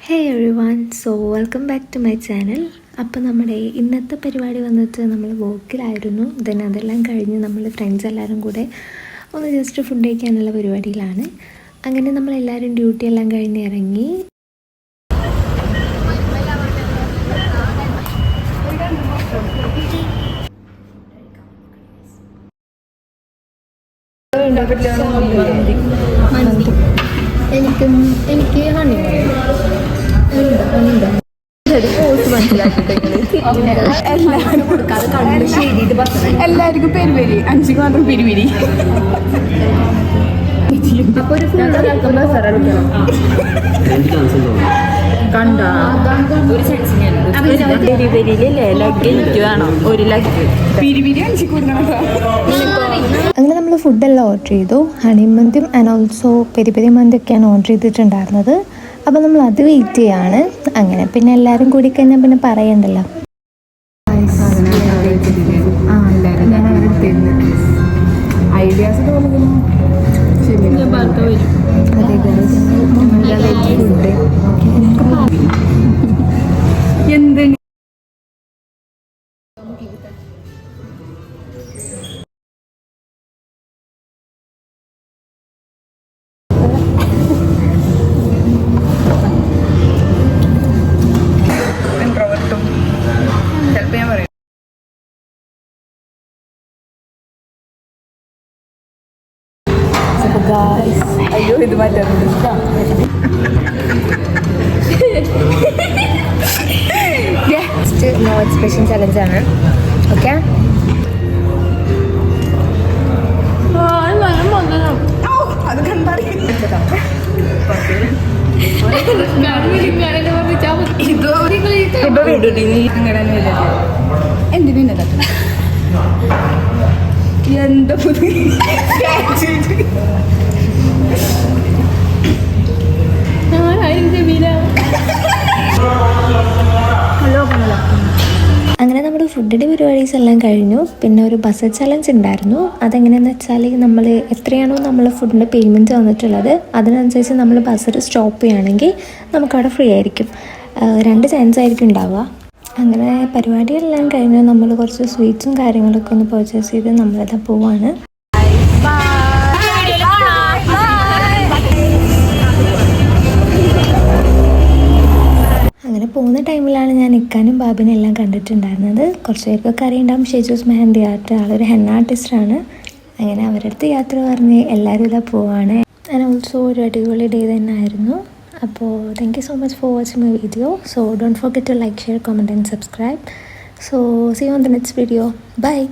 Hey everyone, so welcome back to my channel. അപ്പോൾ നമ്മുടെ ഇന്നത്തെ പരിപാടി വന്നിട്ട് നമ്മൾ വോക്കിലായിരുന്നു. ദെൻ അതെല്ലാം കഴിഞ്ഞ് നമ്മൾ ഫ്രണ്ട്സ് എല്ലാവരും കൂടെ ഒന്ന് ജസ്റ്റ് ഫുഡ് കഴിക്കാനുള്ള പരിപാടിയിലാണ്. അങ്ങനെ നമ്മളെല്ലാവരും ഡ്യൂട്ടി എല്ലാം കഴിഞ്ഞ് ഇറങ്ങി. എനിക്ക് ഹണി എല്ലാവർക്കും പെരുവരി 5 മാത്രം പെരുവരി അങ്ങനെ നമ്മൾ ഫുഡെല്ലാം ഓർഡർ ചെയ്തു. ഹണിമന്തിയും ആൻഡ് ഓൾസോ പെരി പെരി മന്തിയൊക്കെയാണ് ഓർഡർ ചെയ്തിട്ടുണ്ടായിരുന്നത്. അപ്പോൾ നമ്മൾ അത് വെയിറ്റ് ചെയ്യാണ്. അങ്ങനെ പിന്നെ എല്ലാവരും കൂടി കഴിഞ്ഞാൽ പിന്നെ പറയണ്ടല്ലോ. ഐഡിയാസ് എന്ത് അയ്യോ ഇത് മാറ്റാൻ നോ എക്സ്പ്രഷൻ ചലഞ്ചാണ്. ഓക്കെ, അത് കണ്ടാൽ എന്തിനാ എന്താ അങ്ങനെ നമ്മുടെ ഫുഡിൻ്റെ പരിപാടീസ് എല്ലാം കഴിഞ്ഞു. പിന്നെ ഒരു ബസ് ചലഞ്ച് ഉണ്ടായിരുന്നു. അതെങ്ങനെയാണെന്ന് വെച്ചാൽ നമ്മൾ എത്രയാണോ നമ്മൾ ഫുഡിൻ്റെ പേയ്മെൻറ്റ് വന്നിട്ടുള്ളത് അതിനനുസരിച്ച് നമ്മൾ ബസ്സിൽ സ്റ്റോപ്പ് ചെയ്യുകയാണെങ്കിൽ നമുക്കവിടെ ഫ്രീ ആയിരിക്കും. 2 ചാൻസ് ആയിരിക്കും ഉണ്ടാവുക. അങ്ങനെ പരിപാടിയെല്ലാം കഴിഞ്ഞു. നമ്മൾ കുറച്ച് സ്വീറ്റ്സും കാര്യങ്ങളൊക്കെ ഒന്ന് പർച്ചേസ് ചെയ്ത് നമ്മളത് പോവാണ്. അങ്ങനെ പോകുന്ന ടൈമിലാണ് ഞാൻ ഇക്കാനും ബാബിനും എല്ലാം കണ്ടിട്ടുണ്ടായിരുന്നത്. കുറച്ച് പേർക്കൊക്കെ അറിയുണ്ടാകും, ഷെജൂസ് മെഹന്തി ആർട്ട്, ആളൊരു ഹെന്ന ആർട്ടിസ്റ്റാണ്. അങ്ങനെ അവരുടെ അടുത്ത് യാത്ര പറഞ്ഞ് എല്ലാവരും ഇതാ പോവാണ്. ആൻഡ് ഓൾസോ ഒരു അടിപൊളി ഡേ തന്നെ ആയിരുന്നു. അപ്പോൾ thank you so much for watching my video. So don't forget to like, share, comment and subscribe. So see you on the next video. Bye.